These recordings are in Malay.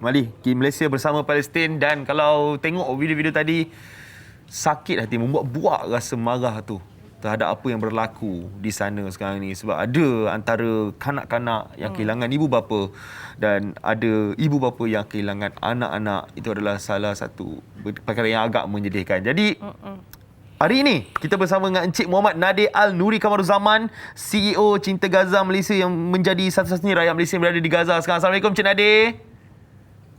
Mali, pergi Malaysia bersama Palestin, dan kalau tengok video-video tadi, sakit hati, membuat buak rasa marah tu terhadap apa yang berlaku di sana sekarang ni. Sebab ada antara kanak-kanak yang kehilangan ibu bapa dan ada ibu bapa yang kehilangan anak-anak. Itu adalah salah satu perkara yang agak menyedihkan. Jadi hari ini kita bersama dengan Encik Muhammad Nadir Al-Nuri Kamaruzaman, CEO Cinta Gaza Malaysia, yang menjadi satu-satunya rakyat Malaysia yang berada di Gaza sekarang. Assalamualaikum Encik Nadir.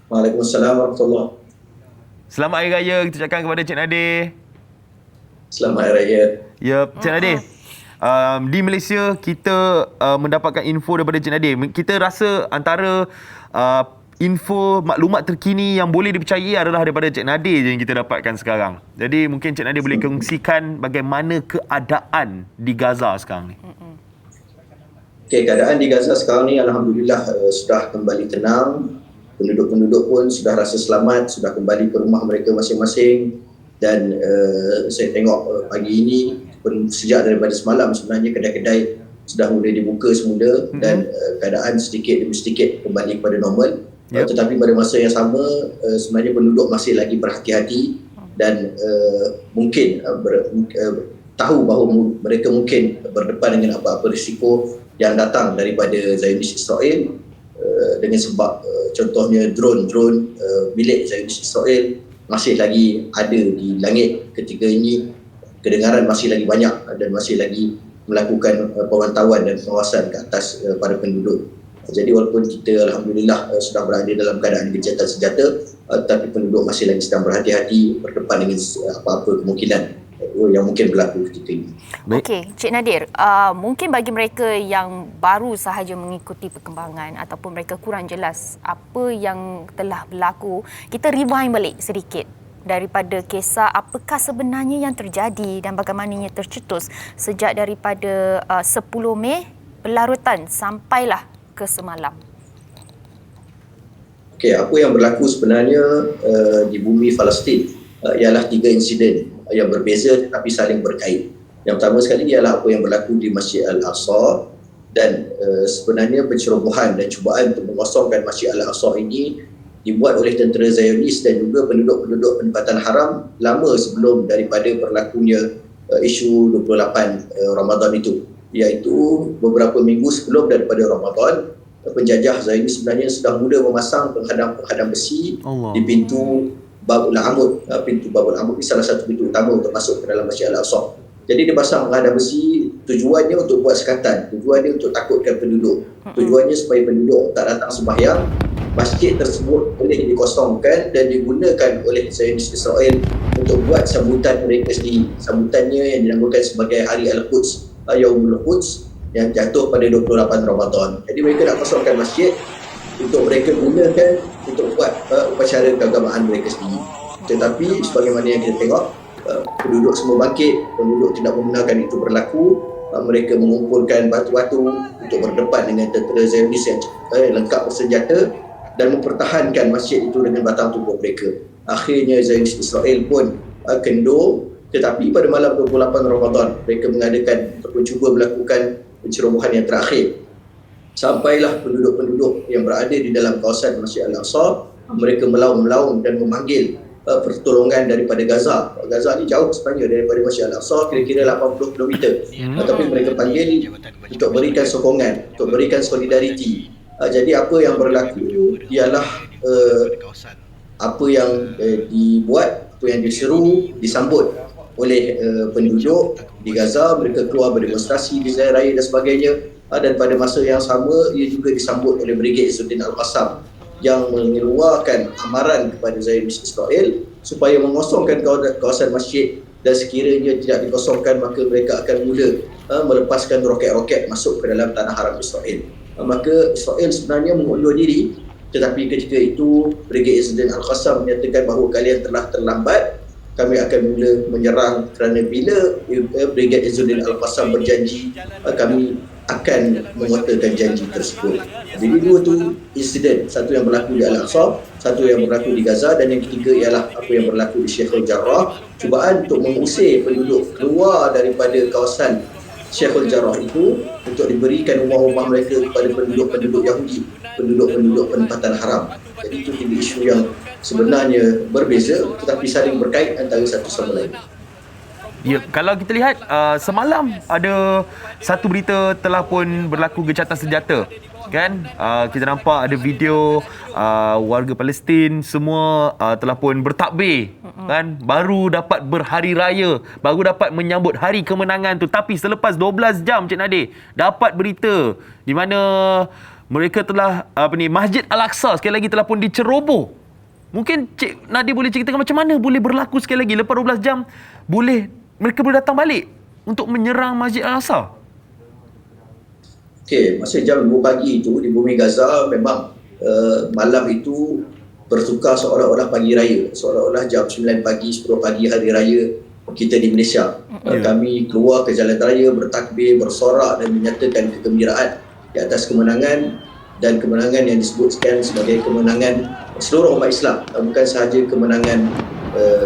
Waalaikumsalam warahmatullahi. Selamat Hari Raya kita ucapkan kepada Encik Nadir. Selamat Hari Raya. Ya, Encik Nadir. Di Malaysia kita mendapatkan info daripada Encik Nadir. Kita rasa antara info maklumat terkini yang boleh dipercayai adalah daripada Encik Nadir je yang kita dapatkan sekarang. Jadi mungkin Encik Nadir boleh kongsikan bagaimana keadaan di Gaza sekarang ni. Okey, keadaan di Gaza sekarang ni alhamdulillah sudah kembali tenang. Penduduk-penduduk pun sudah rasa selamat, sudah kembali ke rumah mereka masing-masing. Dan saya tengok pagi ini, sejak daripada semalam sebenarnya kedai-kedai sudah mula dibuka semula dan keadaan sedikit demi sedikit kembali kepada normal. Tetapi pada masa yang sama, sebenarnya penduduk masih lagi berhati-hati dan mungkin tahu bahawa mereka mungkin berdepan dengan apa-apa risiko yang datang daripada Zionis Israel, dengan sebab contohnya drone milik Zionis Israel masih lagi ada di langit ketika ini, kedengaran masih lagi banyak dan masih lagi melakukan pemantauan dan pengawasan ke atas para penduduk. Jadi walaupun kita alhamdulillah sudah berada dalam keadaan gencatan senjata, tapi penduduk masih lagi sedang berhati-hati berdepan dengan apa-apa kemungkinan yang mungkin berlaku ketika ini. Okey, Cik Nadir, mungkin bagi mereka yang baru sahaja mengikuti perkembangan ataupun mereka kurang jelas apa yang telah berlaku, kita rewind balik sedikit daripada kisah apakah sebenarnya yang terjadi dan bagaimananya tercetus sejak daripada 10 Mei berlarutan sampailah ke semalam. Okey, apa yang berlaku sebenarnya di bumi Palestin ialah 3 insiden yang berbeza tetapi saling berkait. Yang pertama sekali ialah apa yang berlaku di Masjid Al-Aqsa, dan sebenarnya pencerobohan dan cubaan untuk mengosongkan Masjid Al-Aqsa ini dibuat oleh tentera Zionis dan juga penduduk-penduduk penempatan haram lama sebelum daripada berlakunya isu 28 Ramadan itu, iaitu beberapa minggu sebelum daripada Ramadan. Penjajah Zionis sebenarnya sudah mula memasang penghadang besi di pintu Babul Amud. Pintu Babul Amud ini salah satu pintu utama untuk masuk ke dalam Masjid Al-Aqsa. Jadi dia pasang penghadang besi, tujuannya untuk buat sekatan, tujuannya untuk takutkan penduduk, tujuannya supaya penduduk tak datang sembahyang. Masjid tersebut boleh dikosongkan dan digunakan oleh Zionis Israel untuk buat sambutan mereka sendiri. Sambutannya yang dinamakan sebagai Hari Al-Quds, Yaumul Quds, yang jatuh pada 28 Ramadan. Jadi mereka nak kosongkan masjid untuk mereka gunakan untuk buat upacara keagamaan mereka sendiri. Tetapi sebagaimana yang kita tengok, penduduk semua bangkit, penduduk tidak membenarkan itu berlaku. Mereka mengumpulkan batu-batu untuk berdepan dengan tentera Zionis yang lengkap bersenjata dan mempertahankan masjid itu dengan batang tubuh mereka. Akhirnya Zionis Israel pun kendur, tetapi pada malam 28 Ramadan mereka mengadakan ataupun cuba melakukan pencerobohan yang terakhir. Sampailah penduduk-penduduk yang berada di dalam kawasan Masjid Al-Aqsa, mereka melaung-melaung dan memanggil pertolongan daripada Gaza. Gaza ni jauh sebenarnya daripada Masjid Al-Aqsa, kira-kira 80 km. Tapi mereka panggil untuk berikan sokongan, untuk berikan solidariti. Jadi apa yang berlaku ialah apa yang dibuat, apa yang diseru, disambut oleh penduduk di Gaza. Mereka keluar berdemonstrasi di Zahir Raya dan sebagainya. Dan pada masa yang sama, ia juga disambut oleh Brigade Izzuddin Al-Qassam yang mengeluarkan amaran kepada Zionis Israel supaya mengosongkan kawasan masjid, dan sekiranya tidak dikosongkan maka mereka akan mula melepaskan roket-roket masuk ke dalam tanah haram Israel. Maka Israel sebenarnya mengundur diri, tetapi ketika itu Brigade Izzuddin Al-Qassam menyatakan bahawa kalian telah terlambat, kami akan mula menyerang, kerana bila Brigade Izzuddin Al-Qassam berjanji, kami akan menguatkan janji tersebut. Jadi dua tu insiden, satu yang berlaku di Al-Aqsa, satu yang berlaku di Gaza, dan yang ketiga ialah apa yang berlaku di Sheikh Jarrah, cubaan untuk mengusir penduduk keluar daripada kawasan Syekhul Jarrah itu untuk diberikan rumah-rumah mereka kepada penduduk-penduduk Yahudi, penduduk-penduduk penempatan haram. Jadi itu tiga isu yang sebenarnya berbeza tetapi saling berkait antara satu sama lain. Ya, kalau kita lihat semalam ada satu berita telah pun berlaku gencatan senjata, kan? Kita nampak ada video warga Palestin semua telah pun bertakbir, kan? Baru dapat berhari raya, baru dapat menyambut hari kemenangan tu, tapi selepas 12 jam Cik Nadir dapat berita di mana mereka telah Masjid Al-Aqsa sekali lagi telah pun diceroboh. Mungkin Cik Nadir boleh ceritakan macam mana boleh berlaku sekali lagi lepas 12 jam mereka boleh datang balik untuk menyerang Masjid Al-Aqsa? Okey, masa jam 2 pagi itu di bumi Gaza memang malam itu bertukar seolah-olah pagi raya, seolah-olah jam 9 pagi, 10 pagi hari raya kita di Malaysia. Kami keluar ke jalan raya bertakbir, bersorak dan menyatakan kegembiraan di atas kemenangan, dan kemenangan yang disebutkan sebagai kemenangan seluruh umat Islam, bukan sahaja kemenangan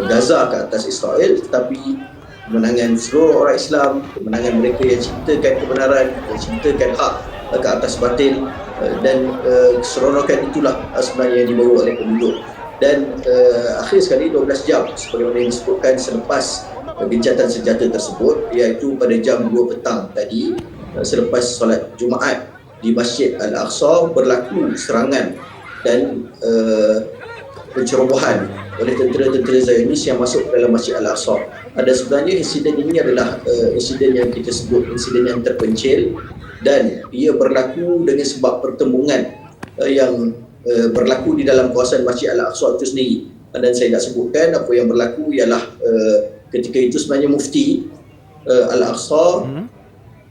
Gaza ke atas Israel, tetapi kemenangan seluruh orang Islam, kemenangan mereka yang cintakan kebenaran, yang cintakan hak ke atas batil, dan keseronokan itulah sebenarnya yang dibawa oleh penduduk. Dan akhir sekali 12 jam sebagaimana yang disebutkan selepas gencatan senjata tersebut, iaitu pada jam 2 petang tadi, selepas solat Jumaat di Masjid Al-Aqsa, berlaku serangan dan pencerobohan oleh tentera-tentera Zionis yang masuk ke dalam Masjid Al-Aqsa. Dan sebenarnya insiden ini adalah insiden yang kita sebut insiden yang terpencil, dan ia berlaku dengan sebab pertembungan yang berlaku di dalam kawasan Masjid Al-Aqsa itu sendiri. Dan saya nak sebutkan apa yang berlaku ialah ketika itu sebenarnya Mufti Al-Aqsa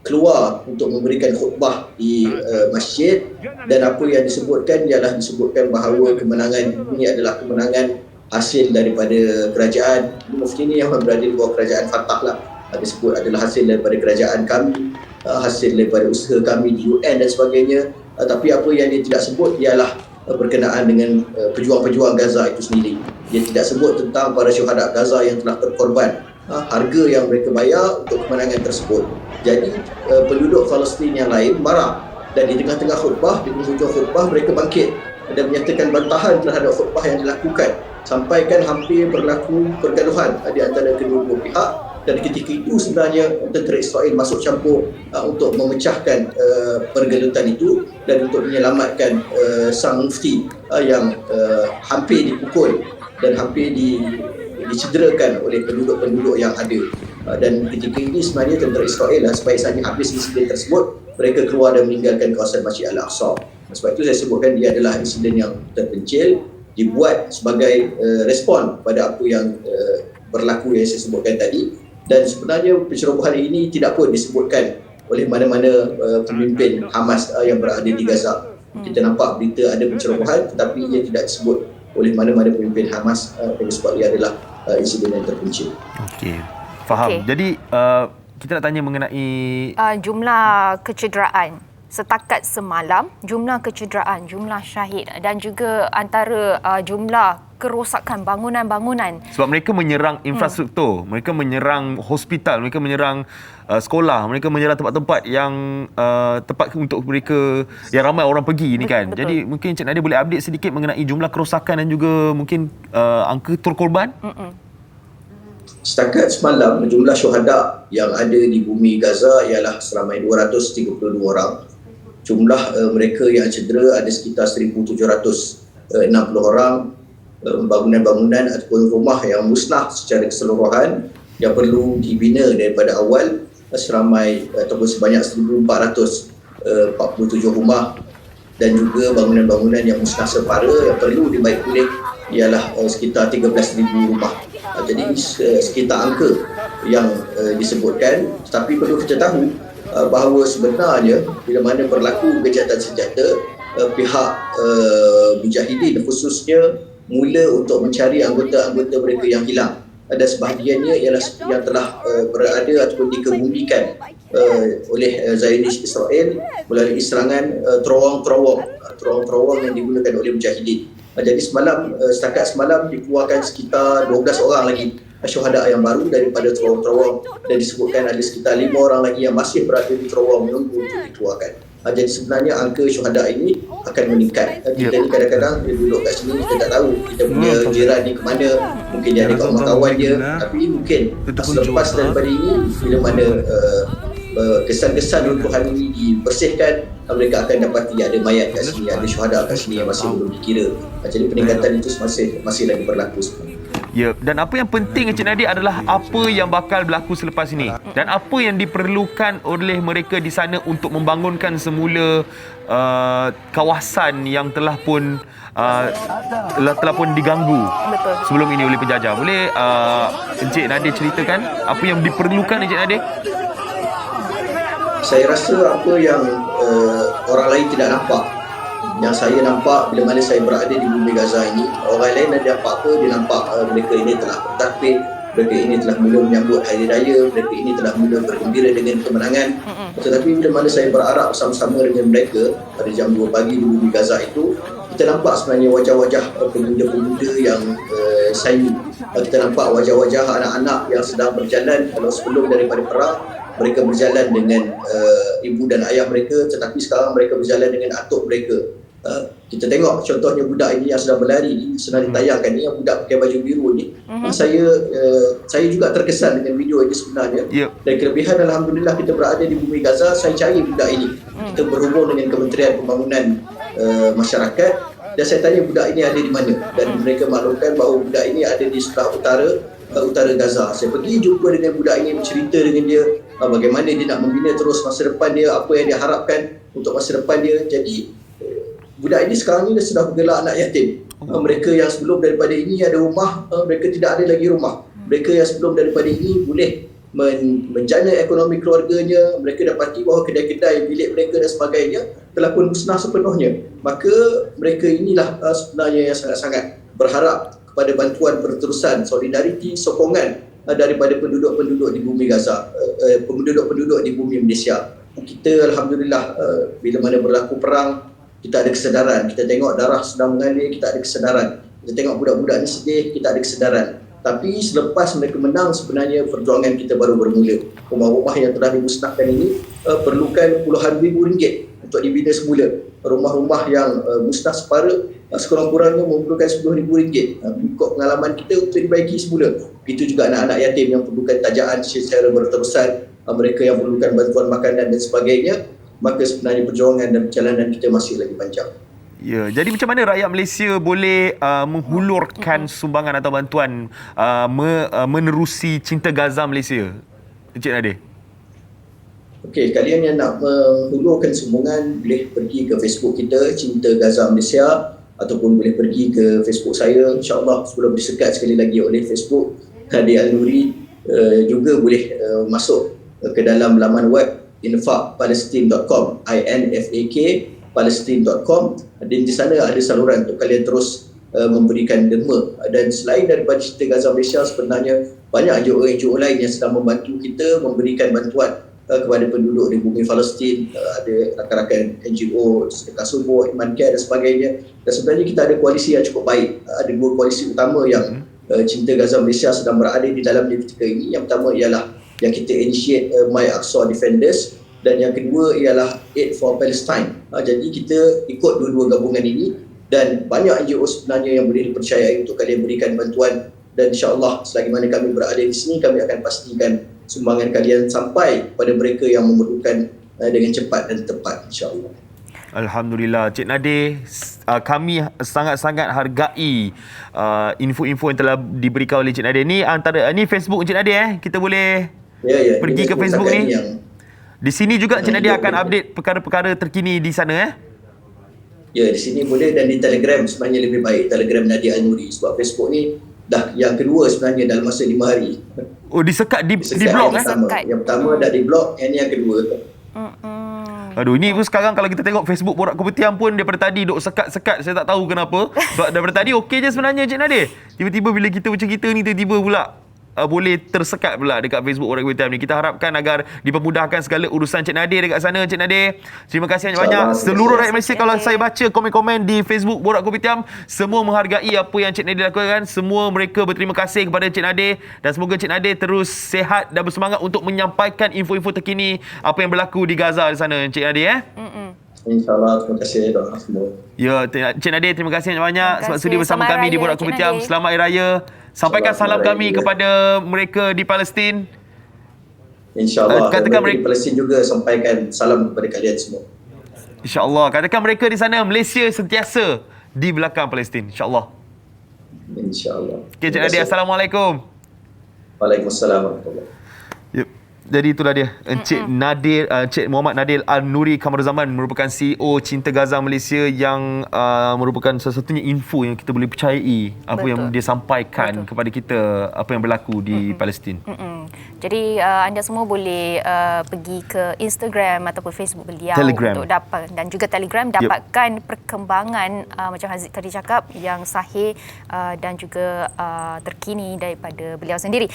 keluar untuk memberikan khutbah di masjid, dan apa yang disebutkan ialah disebutkan bahawa kemenangan ini adalah kemenangan hasil daripada kerajaan. Mufti ini yang berada di bawah kerajaan Fatah lah, disebut adalah hasil daripada kerajaan kami, hasil daripada usaha kami di UN dan sebagainya. Tapi apa yang dia tidak sebut ialah berkenaan dengan pejuang-pejuang Gaza itu sendiri. Dia tidak sebut tentang para syuhada Gaza yang telah berkorban, harga yang mereka bayar untuk kemenangan tersebut. Jadi penduduk Palestin yang lain marah, dan di tengah-tengah khutbah, di hujung khutbah mereka bangkit dan menyatakan bantahan terhadap khutbah yang dilakukan, sampai kan hampir berlaku pergaduhan di antara kedua-dua pihak. Dan ketika itu sebenarnya tentera Israel masuk campur untuk memecahkan pergelutan itu dan untuk menyelamatkan sang mufti yang hampir dipukul dan hampir dicederakan oleh penduduk-penduduk yang ada. Dan ketika ini sebenarnya tentera Israel sebaik-baiknya habis insiden tersebut, mereka keluar dan meninggalkan kawasan Masjid Al-Aqsa. Sebab itu saya sebutkan dia adalah insiden yang terpencil, dibuat sebagai respon pada apa yang berlaku yang saya sebutkan tadi. Dan sebenarnya pencerobohan ini tidak pun disebutkan oleh mana-mana pemimpin Hamas yang berada di Gaza. Kita nampak berita ada pencerobohan, tetapi ia tidak disebut oleh mana-mana pemimpin Hamas, sebab ia adalah insiden yang terpencil. Okey, faham. Okay. Jadi kita nak tanya mengenai jumlah kecederaan setakat semalam, jumlah kecederaan, jumlah syahid dan juga antara jumlah kerosakan bangunan-bangunan. Sebab mereka menyerang infrastruktur, mereka menyerang hospital, mereka menyerang sekolah, mereka menyerang tempat-tempat yang tempat untuk mereka yang ramai orang pergi ni kan. Betul. Jadi mungkin Cik Nadia boleh update sedikit mengenai jumlah kerosakan dan juga mungkin angka terkorban? Setakat semalam, jumlah syuhada yang ada di bumi Gaza ialah seramai 232 orang. Jumlah mereka yang cedera ada sekitar 1,760 orang. Bangunan-bangunan ataupun rumah yang musnah secara keseluruhan yang perlu dibina daripada awal seramai ataupun sebanyak 1,447 rumah, dan juga bangunan-bangunan yang musnah separa yang perlu dibaik pulih ialah sekitar 13,000 rumah. Jadi sekitar angka yang disebutkan, tetapi perlu kita tahu bahawa sebenarnya bila mana berlaku gencatan senjata, pihak mujahidin khususnya mula untuk mencari anggota-anggota mereka yang hilang. Ada sebahagiannya ialah yang telah berada ataupun dikebumikan oleh Zionis Israel melalui serangan terowong-terowong yang digunakan oleh mujahidin. Jadi setakat semalam dikeluarkan sekitar 12 orang lagi syuhada yang baru daripada terowong-terowong, dan disebutkan ada sekitar 5 orang lagi yang masih berada di terowong menunggu untuk dikeluarkan. Jadi sebenarnya angka syuhada ini akan meningkat. Kita ni kadang-kadang dia duduk kat sini, kita tak tahu kita punya jiran ni ke mana, mungkin dia ada kawan-kawan dia, tapi mungkin selepas daripada ini, bila mana kesan-kesan runtuhan ini dibersihkan, mereka akan dapati ada mayat kat sini, ada syuhada kat sini yang masih belum dikira. Jadi peningkatan itu masih lagi berlaku sebenarnya. Ya, dan apa yang penting Encik Nadir adalah apa yang bakal berlaku selepas ini dan apa yang diperlukan oleh mereka di sana untuk membangunkan semula kawasan yang telah pun diganggu sebelum ini oleh penjajah. Boleh Encik Nadir ceritakan apa yang diperlukan Encik Nadir? Saya rasa apa yang orang lain tidak nampak, yang saya nampak bila mana saya berada di bumi Gaza ini, orang lain ada nampak apa, dia nampak mereka ini telah bertakbir, mereka ini telah mula menyambut hari raya, mereka ini telah mula bergembira dengan kemenangan. Tetapi bila mana saya berarak bersama-sama dengan mereka pada jam 2 pagi di bumi Gaza itu, kita nampak sebenarnya wajah-wajah pemuda-pemuda yang sayu. Kita nampak wajah-wajah anak-anak yang sedang berjalan. Kalau sebelum daripada perang, mereka berjalan dengan ibu dan ayah mereka, tetapi sekarang mereka berjalan dengan atuk mereka. Kita tengok contohnya budak ini yang sedang berlari, sedang ditayangkan ni, yang budak pakai baju biru ni. Saya juga terkesan dengan video ini sebenarnya. Dan kelebihan alhamdulillah kita berada di bumi Gaza, saya cari budak ini. Kita berhubung dengan Kementerian Pembangunan Masyarakat dan saya tanya budak ini ada di mana, dan mereka maklumkan bahawa budak ini ada di sebelah utara Gaza. Saya pergi jumpa dengan budak ini, bercerita dengan dia bagaimana dia nak membina terus masa depan dia, apa yang dia harapkan untuk masa depan dia. Jadi budak ini sekarang ni sudah bergelar anak yatim. Mereka yang sebelum daripada ini ada rumah, mereka tidak ada lagi rumah. Mereka yang sebelum daripada ini boleh menjana ekonomi keluarganya, mereka dapati bahawa kedai-kedai bilik mereka dan sebagainya telah pun musnah sepenuhnya. Maka mereka inilah sebenarnya yang sangat-sangat berharap kepada bantuan berterusan, solidariti, sokongan daripada penduduk-penduduk di bumi Gaza, penduduk-penduduk di bumi Malaysia. Kita alhamdulillah bila mana berlaku perang, kita ada kesedaran. Kita tengok darah sedang mengalir, kita ada kesedaran. Kita tengok budak-budak ni sedih, kita ada kesedaran. Tapi selepas mereka menang, sebenarnya perjuangan kita baru bermula. Rumah-rumah yang telah dimusnahkan ini perlukan puluhan ribu ringgit untuk dibina semula. Rumah-rumah yang musnah separa sekurang-kurangnya memerlukan RM10,000 ikut pengalaman kita untuk dibaiki semula. Itu juga anak-anak yatim yang perlukan tajaan secara berterusan, mereka yang perlukan bantuan makanan dan sebagainya. Maka sebenarnya perjuangan dan perjalanan kita masih lagi panjang. Ya, jadi macam mana rakyat Malaysia boleh menghulurkan sumbangan atau bantuan menerusi Cinta Gaza Malaysia, Encik Nadir? Okey, kalian yang nak menghulurkan sumbangan boleh pergi ke Facebook kita, Cinta Gaza Malaysia, ataupun boleh pergi ke Facebook saya. InsyaAllah sebelum disekat sekali lagi oleh Facebook Nadir Al-Nuri, juga boleh masuk ke dalam laman web infakpalestin.com, INFAK palestin.com, dan di sana ada saluran untuk kalian terus memberikan derma. Dan selain daripada Cinta Gaza Malaysia, sebenarnya banyak NGO lain yang sedang membantu kita memberikan bantuan kepada penduduk di bumi Palestin. Ada rakan-rakan NGO Sedekah Subuh, Iman Care dan sebagainya. Dan sebenarnya kita ada koalisi yang cukup baik. Ada dua koalisi utama yang Cinta Gaza Malaysia sedang berada di dalam ketika ini. Yang pertama ialah yang kita initiate My Aqsa Defenders, dan yang kedua ialah Aid for Palestine. Jadi kita ikut dua-dua gabungan ini, dan banyak NGO sebenarnya yang boleh dipercayai untuk kalian berikan bantuan. Dan insyaAllah selagi mana kami berada di sini, kami akan pastikan sumbangan kalian sampai kepada mereka yang memerlukan dengan cepat dan tepat, insyaAllah. Alhamdulillah, Cik Nadir, kami sangat-sangat hargai info-info yang telah diberikan oleh Cik Nadir. Ni antara ni Facebook Cik Nadir, kita boleh pergi ke Facebook ni. Di sini juga Cik Nadir akan update perkara-perkara terkini di sana Ya, di sini boleh, dan di Telegram sebenarnya lebih baik, Telegram Nadir Al-Nuri, sebab Facebook ni dah yang kedua sebenarnya dalam masa 5 hari. Oh, disekat di blok Yang pertama dah di blok, yang kedua. Aduh, ni pun sekarang kalau kita tengok Facebook Borak Keputihan pun daripada tadi duk sekat-sekat, saya tak tahu kenapa. Sebab daripada tadi okey je sebenarnya Cik Nadir. Tiba-tiba bila kita bercerita ni tiba-tiba pula boleh tersekat pula dekat Facebook Borak Kuitiam ni. Kita harapkan agar dipermudahkan segala urusan Cik Nadir dekat sana, Cik Nadir. Terima kasih banyak. Seluruh rakyat Malaysia, kalau saya baca komen-komen di Facebook Borak Kuitiam, semua menghargai apa yang Cik Nadir lakukan. Semua mereka berterima kasih kepada Cik Nadir dan semoga Cik Nadir terus sihat dan bersemangat untuk menyampaikan info-info terkini apa yang berlaku di Gaza di sana, Cik Nadir. InsyaAllah, terima kasih doa semua. Ya, Cik Nadir, terima kasih banyak sebab sudi bersama Selamat kami di Raya, Borak Cik Kuitiam. Nadir. Selamat Hari Raya. Sampaikan Selamat salam kami Raya. kepada mereka di Palestin. InsyaAllah. Katakan Dan mereka mereka- di Palestin juga sampaikan salam kepada kalian semua. InsyaAllah. Katakan mereka di sana, Malaysia sentiasa di belakang Palestin. InsyaAllah. InsyaAllah. Okay, Cik Terima Nadir. kasih. Assalamualaikum. Waalaikumsalam warahmatullahi. Yep. Jadi itulah dia Encik Nadir, Encik Muhammad Nadir Al-Nuri Kamaruzaman merupakan CEO Cinta Gaza Malaysia yang merupakan satu-satunya info yang kita boleh percayai apa Betul. yang dia sampaikan kepada kita, apa yang berlaku di Palestin. Jadi anda semua boleh pergi ke Instagram ataupun Facebook beliau Telegram. untuk dapat, dan juga Telegram, dapatkan perkembangan macam Haziq tadi cakap yang sahih dan juga terkini daripada beliau sendiri.